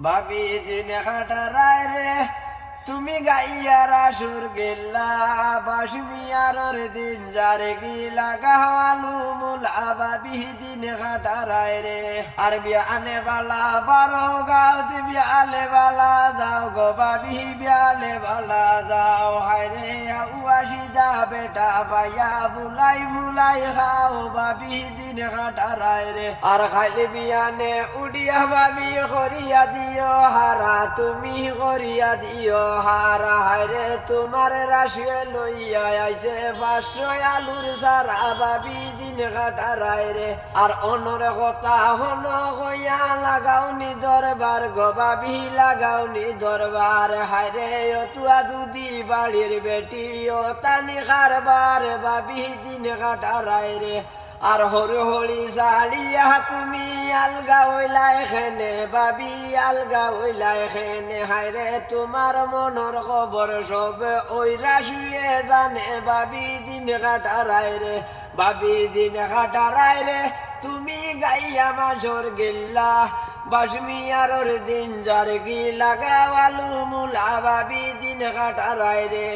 ভাবি দিন খাটারায় রে তুমি গাইয়ারা সুর গেল্লা বাসমিয়ার দিন যারে গিলা গাওয়ালু মুলা ভাবি দিন খাটারায় রে আর বিয়ানে বালা বারো গাও বিয়ালে বালা যাও গো ভাবি বিয়ালে বালা যাও হায় রে উয়াশিদা বেটা পাইয়া ভুলাই ভুলাই খাও ভাবি দিন খাটারায় রে আর খাইলে বিয়ানে উড়িয়া ভাবি করিয়া দিও হারা তুমি করিয়া দিও হারা হায়রে তোমার রাশিয়ে লইয়া আইছে 500 আলুর সারা ভাবি দিন কাটারায় রে আর অনর কথা হন হইয়া লাগাওনি দরবার গো ভাবি লাগাওনি দরবার হায়রে তুয়া দুদি বাড়ির বেটি ও তানি খারবার ভাবি দিন কাটারায় রে আর হর হলি জালিয়া তুমি আলগা হইলা এখানে ভাবি আলগা হইলা এখানে হায়রে তোমার মনের খবর সব ওই রাশুয়ে জানে ভাবি দিন কাটারায় রে ভাবি দিন কাটারায় রে তুমি গাইয়া মাঝর গেল্লা বাসমিয়ার দিন যার গিলা গাওয়ালু মুলা ভাবি দিন কাটারায় রে।